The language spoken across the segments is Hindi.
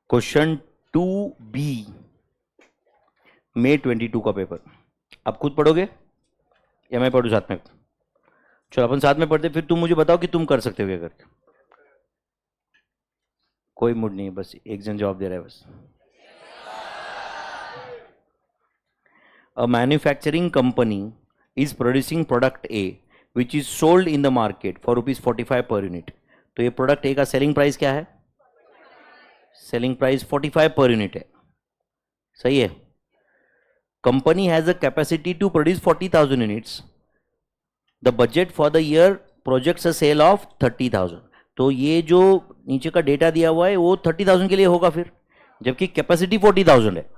क्वेश्चन 2B May 22 का पेपर। आप खुद पढ़ोगे या मैं पढ़ूं साथ में? चलो अपन साथ में पढ़ते, फिर तुम मुझे बताओ कि तुम कर सकते हो क्या करके। कोई मूड नहीं है, बस एक जन जवाब दे रहा है बस। A manufacturing company is producing product A which is sold in the market for ₹45 per unit। तो ये प्रोडक्ट ए का सेलिंग प्राइस क्या है? सेलिंग प्राइस 45 पर यूनिट है, सही है। Company has a capacity to produce 40,000 units. The budget for the year projects a sale of 30,000। तो ये जो नीचे का डेटा दिया हुआ है वो 30,000 के लिए होगा फिर, जबकि कैपेसिटी 40,000 है।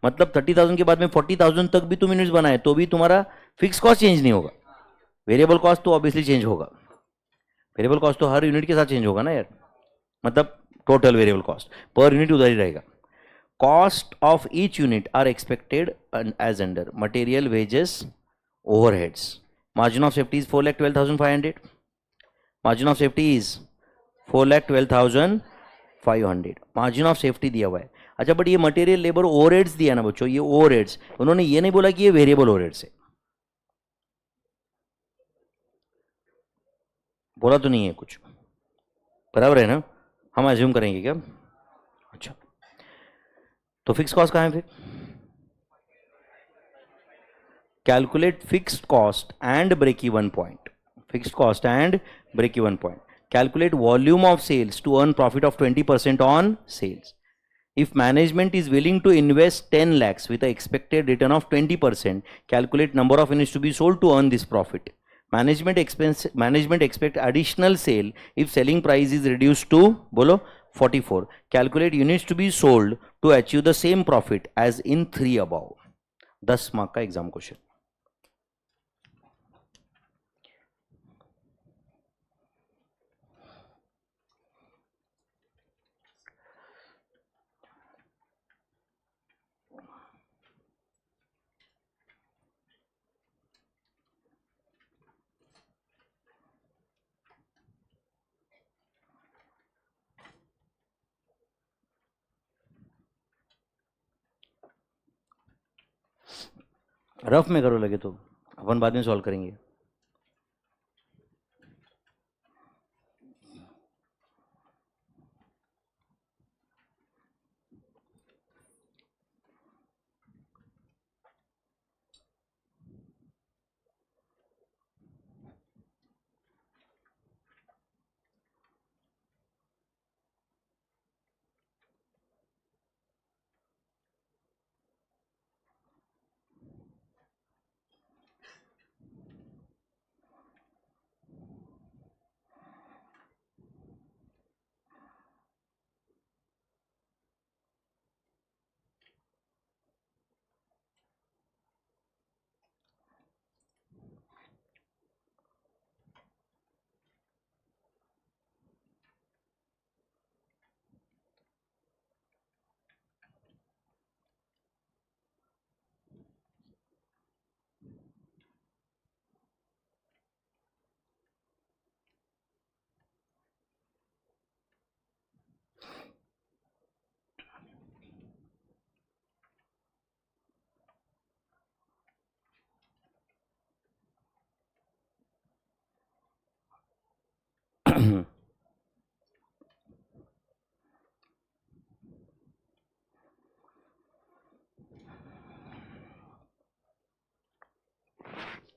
मतलब 30,000 के बाद में 40,000 तक भी तुम यूनिट्स बनाए तो भी तुम्हारा फिक्स कॉस्ट चेंज नहीं होगा। वेरिएबल कॉस्ट तो ऑब्वियसली चेंज होगा। वेरिएबल कॉस्ट तो हर यूनिट के साथ चेंज होगा ना यार, मतलब total variable cost per unit उधर ही रहेगा। Cost of each unit are expected as under material, wages, overheads. Margin of safety is 4,12,500। Margin of safety is 4,12,500। Margin of safety दिया हुआ है। अच्छा, बट ये मटेरियल, लेबर, ओवरहेड्स दिया ना बच्चों, ये ओवरहेड्स उन्होंने ये नहीं बोला कि ये वेरिएबल ओवरहेड्स है, बोला तो नहीं है कुछ, बराबर है ना? हम अज्यूम करेंगे क्या? अच्छा, तो फिक्स कॉस्ट कहाँ है फिर? Calculate fixed cost and break even point. Fixed cost and break even point. Calculate volume of sales to earn profit of 20% on sales. If management is willing to invest 10 lakhs with an expected return of 20%, calculate number of units to be sold to earn this profit. Management expect additional sale if selling price is reduced to bolo 44. Calculate units to be sold to achieve the same profit as in 3 above. 10 mark का एग्जाम क्वेश्चन। रफ में करो लगे तो अपन बाद में सॉल्व करेंगे।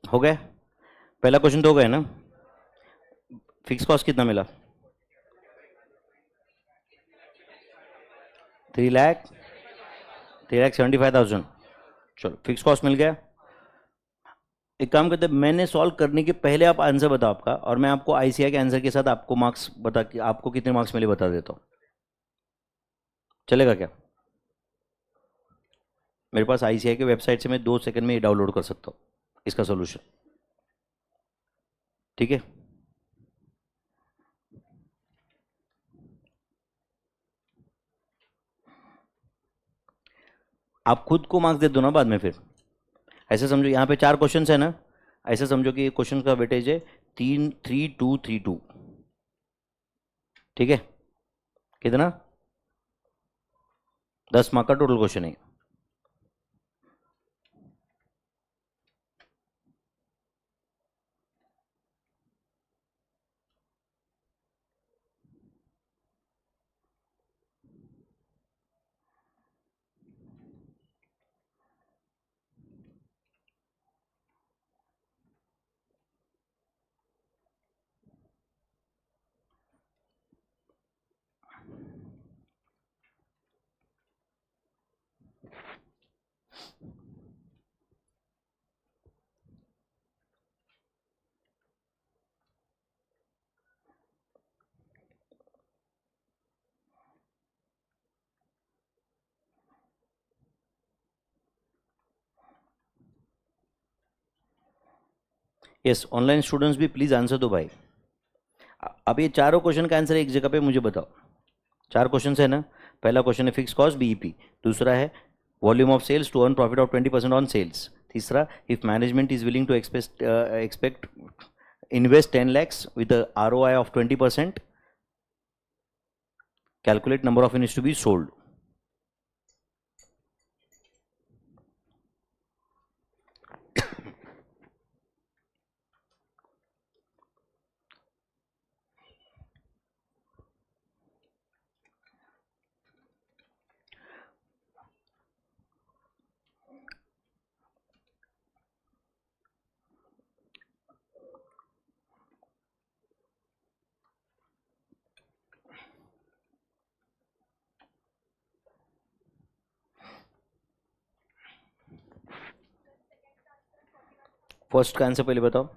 हो गए? पहला क्वेश्चन तो हो गया ना? फिक्स कॉस्ट कितना मिला? 3,75,000। चलो फिक्स कॉस्ट मिल गया। एक काम करते हैं, मैंने सॉल्व करने के पहले आप आंसर बताओ आपका, और मैं आपको आईसीआई के आंसर के साथ आपको मार्क्स बता के आपको कितने मार्क्स मिले बता देता हूँ। चलेगा क्या? मेरे पास आईसीआई के वेबसाइट से मैं 2 सेकंड में ये डाउनलोड कर सकता हूँ इसका सोल्यूशन, ठीक है? आप खुद को मार्क्स दे दो ना बाद में फिर। ऐसे समझो यहाँ पे 4 क्वेश्चन है ना, ऐसे समझो कि क्वेश्चन का वेटेज है 3, 3, 2, 3, 2, ठीक है? कितना? 10 मार्क का टोटल क्वेश्चन है। यस, ऑनलाइन स्टूडेंट्स भी प्लीज आंसर दो भाई। अब ये चारों क्वेश्चन का आंसर एक जगह पे मुझे बताओ। चार क्वेश्चन है ना। पहला क्वेश्चन है फिक्स कॉस्ट बीईपी, दूसरा है volume of sales to earn profit of 20% on sales, तीसरा if management is willing to expect invest 10 lakhs with a ROI of 20%, calculate number of units to be sold. First का आंसर पहले बताओ।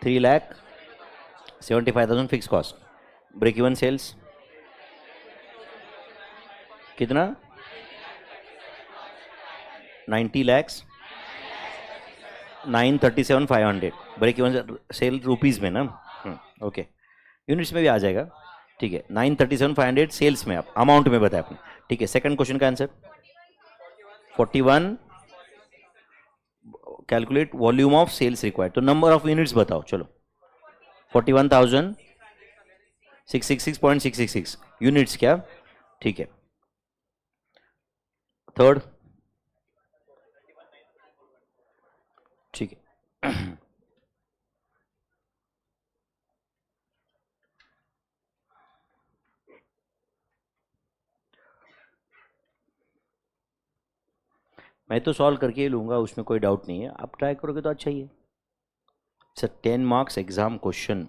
3,75,000 fix cost, break even sales कितना? 90 lakhs, 937,500, break even sale rupees में ना। ओके, यूनिट्स में भी आ जाएगा। ठीक है, 937,500 सेल्स में, आप अमाउंट में बताया आपने। ठीक है, सेकंड क्वेश्चन का answer 41, calculate volume of sales required, तो नंबर ऑफ यूनिट्स बताओ। चलो 41,666.666 यूनिट्स क्या? ठीक है। थर्ड, ठीक है। मैं तो सॉल्व करके ही लूंगा, उसमें कोई डाउट नहीं है। आप ट्राई करोगे तो अच्छा ही है। Sir 10 marks exam question.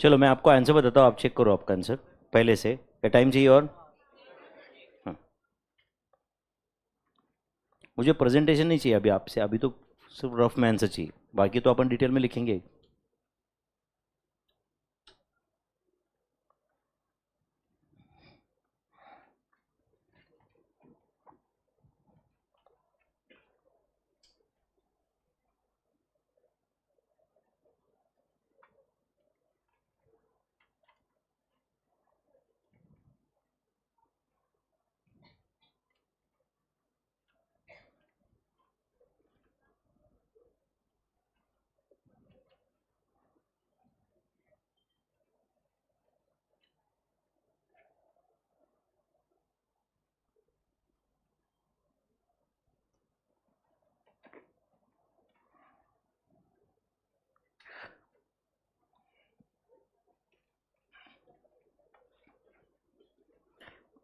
चलो मैं आपको आंसर बताता हूँ, आप चेक करो आपका आंसर पहले से। क्या टाइम चाहिए और? हाँ, मुझे प्रेजेंटेशन नहीं चाहिए अभी आपसे, अभी तो सिर्फ रफ में आंसर चाहिए, बाकी तो अपन डिटेल में लिखेंगे।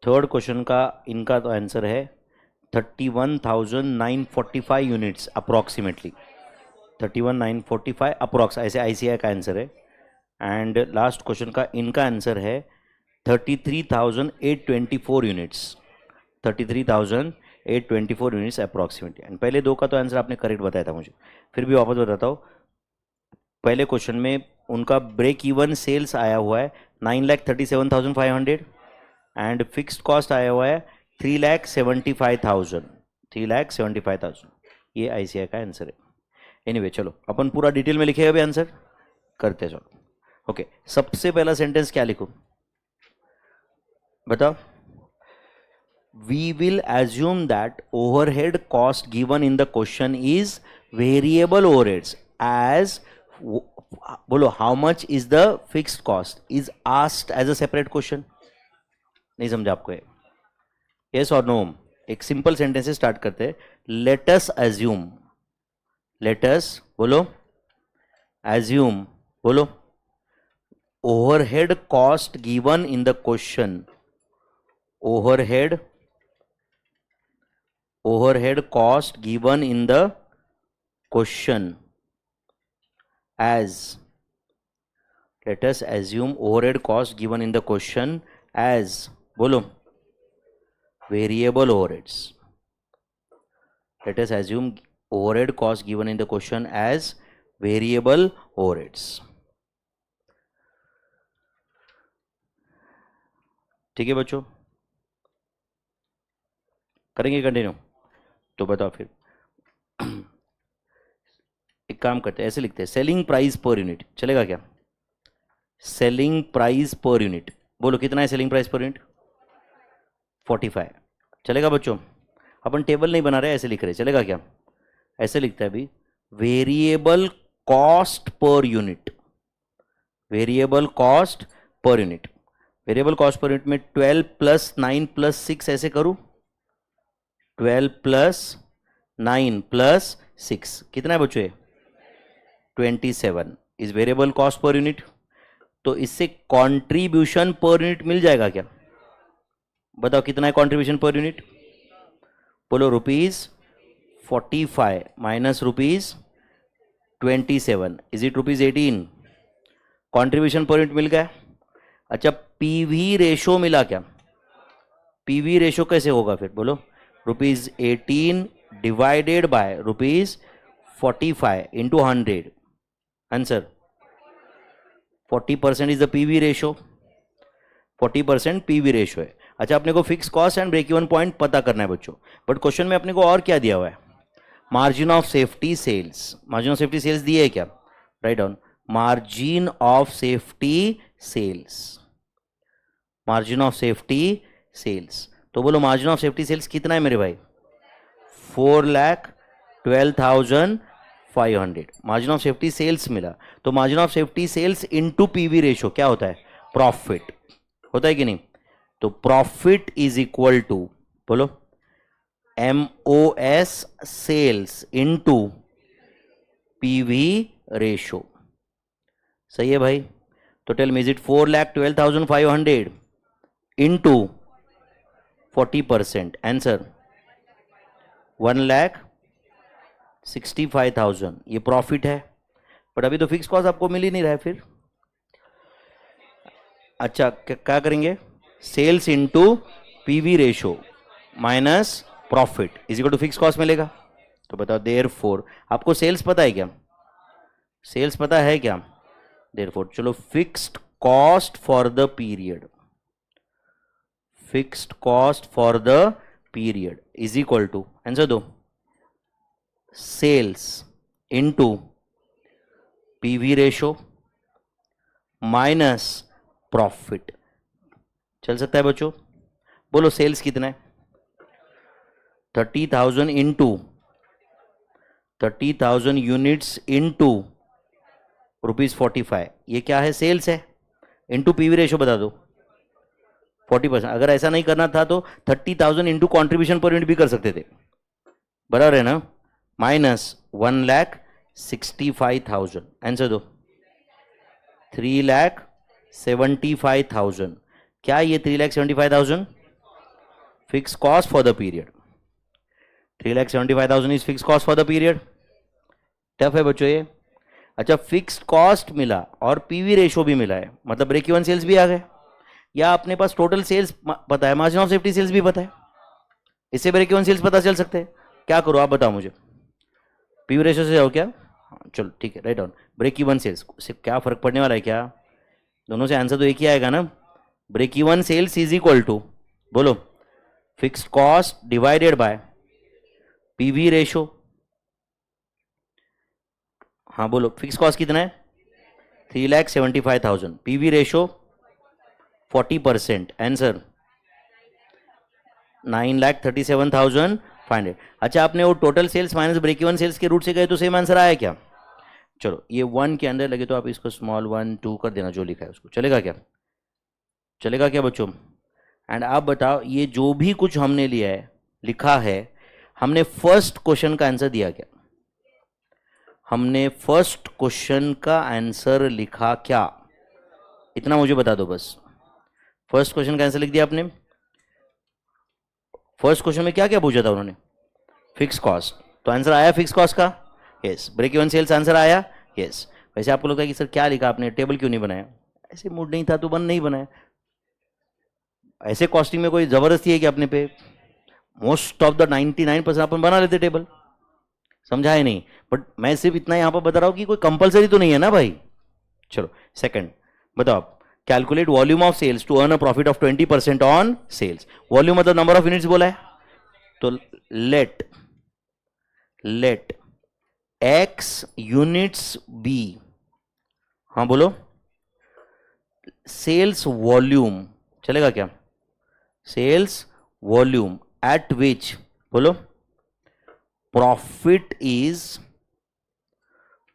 थर्ड क्वेश्चन का इनका तो आंसर है 31,945 यूनिट्स अप्रॉक्सीमेटली। 31,945 अप्रॉक्स, ऐसे ICI का आंसर है। एंड लास्ट क्वेश्चन का इनका आंसर है 33,824 यूनिट्स। 33,000 824 units approximately. एंड पहले दो का तो आंसर आपने करेक्ट बताया था मुझे, फिर भी वापस बताता हूँ। पहले क्वेश्चन में उनका ब्रेक इवन सेल्स आया हुआ है 9,37,500 एंड फिक्स्ड कॉस्ट आया हुआ है 3,75,000, 3,75,000। ये आईसीआई का आंसर है। एनीवे चलो अपन पूरा डिटेल में लिखेगा भी आंसर करते हैं। चलो ओके, सबसे पहला सेंटेंस क्या लिखूं बताओ। We will assume that overhead cost given in the question is variable overheads as बोलो how much is the fixed cost is asked as a separate question। नहीं समझा आपको ये? Yes or no? एक सिंपल सेंटेंस से स्टार्ट करते हैं। Let us assume, let us बोलो assume बोलो overhead cost given in the question, overhead cost given in the question as, let us assume overhead cost given in the question as बोलो variable overheads। Let us assume overhead cost given in the question as variable overheads। ठीक है बच्चों, करेंगे कंटिन्यू? तो बताओ फिर। एक काम करते हैं, ऐसे लिखते हैं सेलिंग प्राइस पर यूनिट, चलेगा क्या? सेलिंग प्राइस पर यूनिट, बोलो कितना है सेलिंग प्राइस पर यूनिट? 45। चलेगा बच्चों? अपन टेबल नहीं बना रहे, ऐसे लिख रहे, चलेगा क्या? ऐसे लिखता है अभी variable cost per unit, variable cost per unit. Variable cost per unit में 12 + 9 + 6 ऐसे करूं, 12 + 9 + 6 कितना है बच्चों? 27 is variable cost per unit. तो इससे कंट्रीब्यूशन पर यूनिट मिल जाएगा क्या? बताओ कितना है कंट्रीब्यूशन पर यूनिट? बोलो ₹45 minus ₹27 is it ₹18। Contribution per unit मिल गया। अच्छा पीवी रेशो मिला क्या? पीवी रेशो कैसे होगा फिर बोलो? ₹18 divided by ₹45 into 100। Answer 40% is the PV ratio, 40% PV ratio है। अच्छा अपने को fix cost and break even point पता करना है बच्चों, बट क्वेश्चन में अपने को और क्या दिया हुआ है? Margin of safety sales. Margin of safety sales दिए है क्या? Write down margin of safety sales, margin of safety sales. तो बोलो मार्जिन ऑफ सेफ्टी सेल्स कितना है मेरे भाई? 4,12,500 मार्जिन ऑफ सेफ्टी सेल्स मिला। तो margin of safety sales into PV ratio क्या होता है? प्रॉफिट होता है कि नहीं? तो प्रॉफिट इज इक्वल टू बोलो MOS sales into PV ratio. सही है भाई? तो tell me is it 4,12,500 into 40%? Answer 1,65,000 ये प्रॉफिट है। बट अभी तो फिक्स कॉस्ट आपको मिल ही नहीं रहा है फिर। अच्छा क्या करेंगे? Sales into PV ratio minus profit is equal to fix cost मिलेगा। तो बताओ देयरफॉर, आपको सेल्स पता है क्या? सेल्स पता है क्या? देयरफॉर चलो fixed cost for the period, fixed cost for the period is equal to, answer दो, sales into PV ratio minus profit. चल सकता है बच्चों? बोलो सेल्स कितना है? 30,000 इंटू 30,000 यूनिट्स इंटू ₹45। ये क्या है? सेल्स है। इंटू पीवी रेशो बता दो 40%। अगर ऐसा नहीं करना था तो 30,000 इंटू कॉन्ट्रीब्यूशन पर यूनिट भी कर सकते थे, बराबर है ना? माइनस 1,65,000। आंसर दो 3,75,000। क्या ये 3,75,000? Fix cost for the period. 3,75,000 is fix cost for the period. Tough है बच्चों ये। अच्छा फिक्स्ड कॉस्ट मिला और पीवी रेशो भी मिला है, मतलब ब्रेक इवन सेल्स भी आ गए, या अपने पास टोटल सेल्स पता है, मार्जिन ऑफ सेफ्टी सेल्स भी पता है। इससे ब्रेक इवन सेल्स पता चल सकते हैं? क्या करो आप बताओ मुझे, पीवी रेशियो से जाओ क्या? हाँ, चलो ठीक है, write down break even sales से क्या फर्क पड़ने वाला है क्या? दोनों से आंसर तो एक ही आएगा ना। Break even sales is equal to, बोलो, fixed cost divided by PV ratio. हाँ बोलो, फिक्स कॉस्ट कितना है? 3,75,000। PV ratio 40%, answer 9,37,500। अच्छा, आपने वो total sales minus break even sales के रूट से गए तो सेम आंसर आया क्या? चलो ये 1 के अंदर लगे तो आप इसको स्मॉल 1 2 कर देना, जो लिखा है उसको। चलेगा क्या? चलेगा क्या बच्चों? एंड आप बताओ, ये जो भी कुछ हमने लिया है, लिखा है, हमने फर्स्ट क्वेश्चन का आंसर दिया क्या? हमने फर्स्ट क्वेश्चन का आंसर लिखा क्या? इतना मुझे बता दो बस। फर्स्ट क्वेश्चन का आंसर लिख दिया आपने? फर्स्ट क्वेश्चन में क्या क्या पूछा था उन्होंने? फिक्स कॉस्ट, तो आंसर आया फिक्स कॉस्ट का? Yes. Break even sales answer आया? यस। वैसे आपको लगता है कि सर क्या लिखा आपने, टेबल क्यों नहीं बनाया? ऐसे मूड नहीं था तो बन नहीं बनाया। ऐसे कॉस्टिंग में कोई जबरदस्ती है कि अपने पे? मोस्ट ऑफ द 99% अपन बना लेते टेबल, समझा है नहीं? बट मैं सिर्फ इतना यहां पर बता रहा हूं कि कोई कंपलसरी तो नहीं है ना भाई। चलो सेकंड बताओ आप, calculate volume of sales to earn a profit of 20% on sales. Volume मतलब नंबर ऑफ यूनिट्स बोला है, तो लेट एक्स यूनिट्स बी, हाँ बोलो, सेल्स वॉल्यूम। चलेगा क्या? सेल्स वॉल्यूम एट विच, बोलो, प्रॉफिट इज,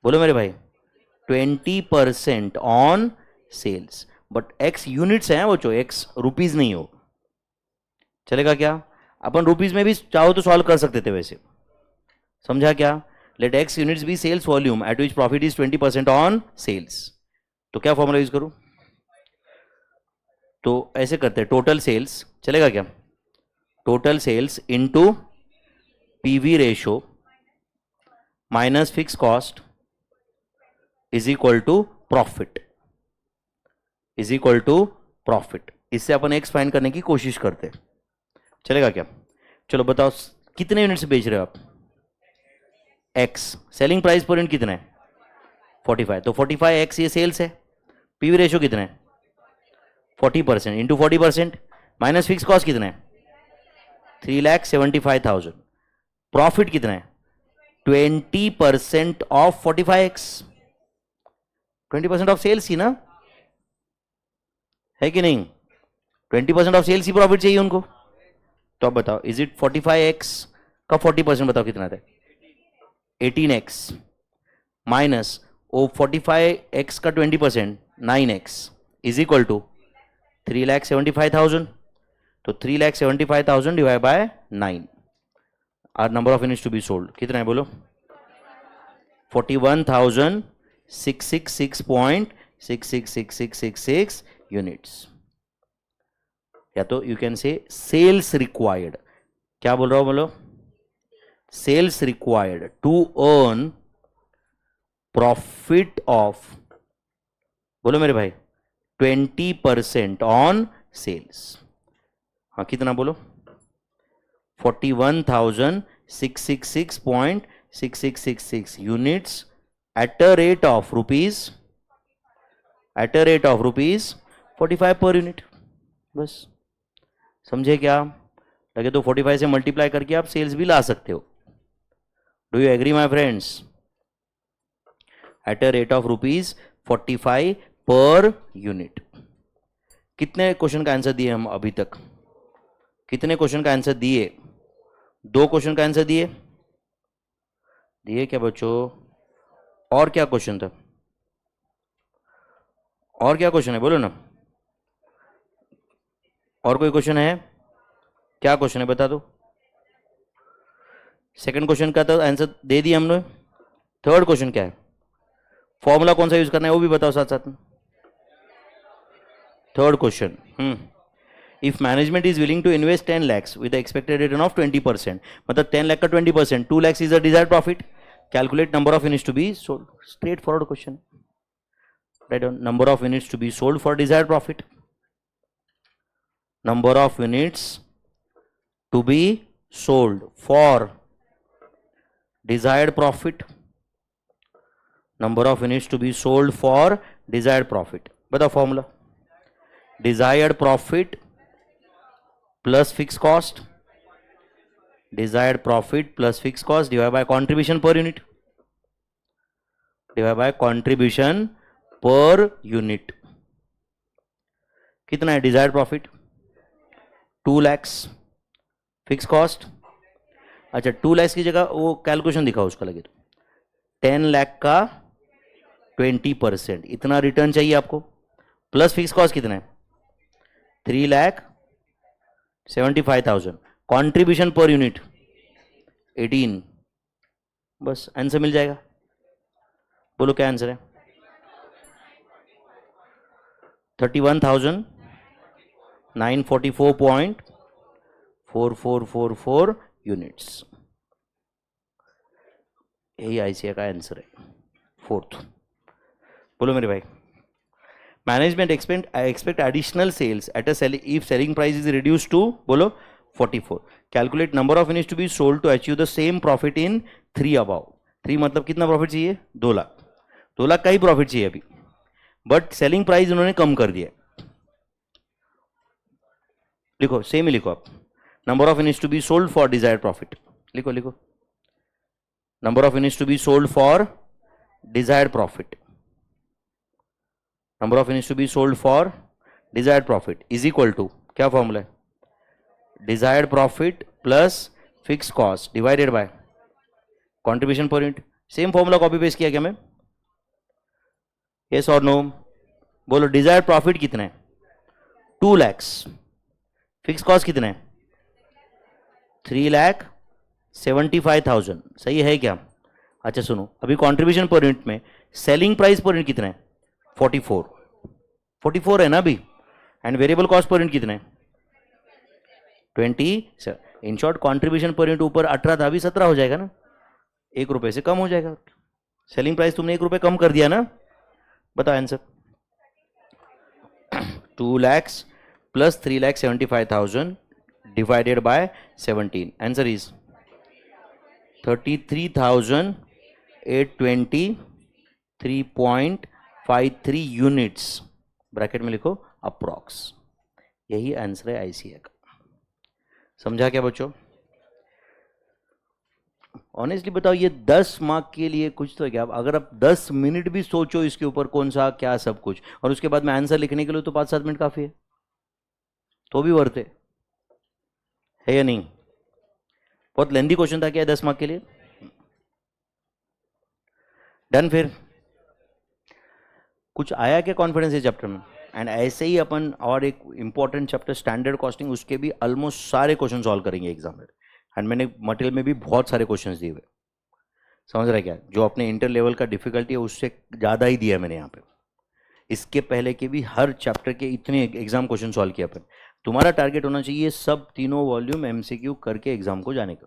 बोलो मेरे भाई, 20% ऑन सेल्स। बट एक्स यूनिट्स है वो, जो एक्स रुपीज नहीं हो। चलेगा क्या? अपन रुपीज में भी चाहो तो सॉल्व कर सकते थे वैसे, समझा क्या? Let x units be sales volume at which profit is 20% on sales. तो क्या फॉर्मूला यूज करूं? तो ऐसे करते हैं, टोटल सेल्स, चलेगा क्या? Total sales into PV ratio minus fix cost is equal to profit, is equal to profit. इससे अपन एक्स फाइंड करने की कोशिश करते हैं। चलेगा क्या? चलो बताओ, कितने यूनिट्स बेच रहे हो आप? X. Selling price per unit कितना है? 45। तो 45 एक्स ये सेल्स है। पीवी रेशो कितना है? 40% इंटू 40% माइनस फिक्स कॉस्ट कितना है? 3,75,000। प्रॉफिट कितना है? 20% ऑफ 45x, 20% ऑफ सेल्स ही ना, है कि नहीं? 20% ऑफ सेल्स ही प्रॉफिट चाहिए उनको। तो अब बताओ, इज इट 45x का 40% बताओ कितना था? 18x माइनस ओ 45x का 20% 9x इज इक्वल टू 3,75,000। तो 3,75,000 divide by 9, are number of units to be sold कितना है बोलो? 41,666.666666 यूनिट्स। या तो you can say sales required, क्या बोल रहा हूं बोलो? Sales required to earn profit of, बोलो मेरे भाई, 20% ऑन सेल्स। हाँ कितना बोलो? 41,666.6666 units at a rate of rupees, eight a rate of rupees 45 per unit. बस समझे क्या? लगे तो 45 से मल्टीप्लाई करके आप सेल्स भी ला सकते हो। Do you agree my friends? At a rate of rupees 45 per unit. कितने क्वेश्चन का आंसर दिए हम अभी तक? कितने क्वेश्चन का आंसर दिए? 2 क्वेश्चन का आंसर दिए, दिए क्या बच्चों? और क्या क्वेश्चन था? और क्या क्वेश्चन है बोलो ना? और कोई क्वेश्चन है? क्या क्वेश्चन है बता दो? सेकंड क्वेश्चन का तो आंसर दे दिया हमने। थर्ड क्वेश्चन क्या है? फॉर्मूला कौन सा यूज करना है वो भी बताओ साथ साथ में। Third question, if management is willing to invest 10 lakhs with expected return of 20%, मतलब 10 लाख का 20%, 2 lakhs is the desired profit. Calculate number of units to be sold. Straightforward question, write down number of units to be sold for desired profit, number of units to be sold for desired profit, number of units to be sold for desired profit. बताओ formula, desired profit plus fixed cost, desired profit plus fixed cost divided by contribution per unit, divided by contribution per unit. कितना है desired profit? 2 lakhs. Fix cost, अच्छा 2 lakhs की जगह वो कैलकुलेशन दिखाओ उसका लगे तो 10 लाख का 20%, इतना रिटर्न चाहिए आपको. प्लस फिक्स कॉस्ट कितना है? 3,75,000. Contribution per unit 18. बस आंसर मिल जाएगा. बोलो क्या आंसर है? 31,944.4444 यूनिट्स. यही आईसीआई का आंसर है. फोर्थ बोलो मेरे भाई. Management expect additional sales at a if selling price is reduced to बोलो 44. Calculate number of units to be sold to achieve the same profit in 3 above. 3 मतलब कितना प्रॉफिट चाहिए? 2 लाख. 2 लाख का ही प्रॉफिट चाहिए अभी, बट सेलिंग प्राइस उन्होंने कम कर दिया. लिखो, सेम ही लिखो आप. Number of units to be sold for desired profit. लिखो लिखो, number of units to be sold for desired profit, number of units to be sold for desired profit is equal to, क्या फॉर्मूला है? Desired profit plus fix cost divided by contribution per unit. Same formula copy paste किया क्या मैं? यस और नो? बोलो डिजायर्ड प्रॉफिट कितना है? 2 lakhs. फिक्स कॉस्ट कितना है? 3,75,000. सही है क्या? अच्छा सुनो, अभी कॉन्ट्रीब्यूशन पर यूनिट में सेलिंग प्राइस पर यूनिट कितना है? 44 है ना अभी. And variable cost per unit कितना है? 20. In short contribution per unit ऊपर 18 था, अभी 17 हो जाएगा ना. 1 रुपए से कम हो जाएगा. सेलिंग प्राइस तुमने 1 रुपए कम कर दिया ना. बताओ answer. 2 lakhs plus 3,75,000 divided by 17. Answer is 33,823.53 units. Bracket में लिखो अप्रॉक्स. यही आंसर है आईसीए का. समझा क्या बच्चों? ऑनेस्टली बताओ, ये 10 मार्क के लिए कुछ तो क्या? अगर आप 10 मिनट भी सोचो इसके ऊपर कौन सा क्या सब कुछ, और उसके बाद में आंसर लिखने के लिए तो 5-7 मिनट काफी है, तो भी वर्थ है या नहीं? बहुत लेंदी क्वेश्चन था क्या 10 मार्क के लिए? डन. फिर कुछ आया क्या कॉन्फिडेंस इस चैप्टर में? एंड ऐसे ही अपन और एक इंपॉर्टेंट चैप्टर स्टैंडर्ड कॉस्टिंग, उसके भी ऑलमोस्ट सारे क्वेश्चन सॉल्व करेंगे एग्जाम में. एंड मैंने मटेरियल में भी बहुत सारे क्वेश्चंस दिए हुए. समझ रहे क्या? जो अपने इंटर लेवल का डिफिकल्टी है उससे ज़्यादा ही दिया है मैंने यहाँ पे. इसके पहले के भी हर चैप्टर के इतने एग्जाम क्वेश्चन सॉल्व किए अपन. तुम्हारा टारगेट होना चाहिए सब तीनों वॉल्यूम एमसीक्यू करके एग्जाम को जाने का.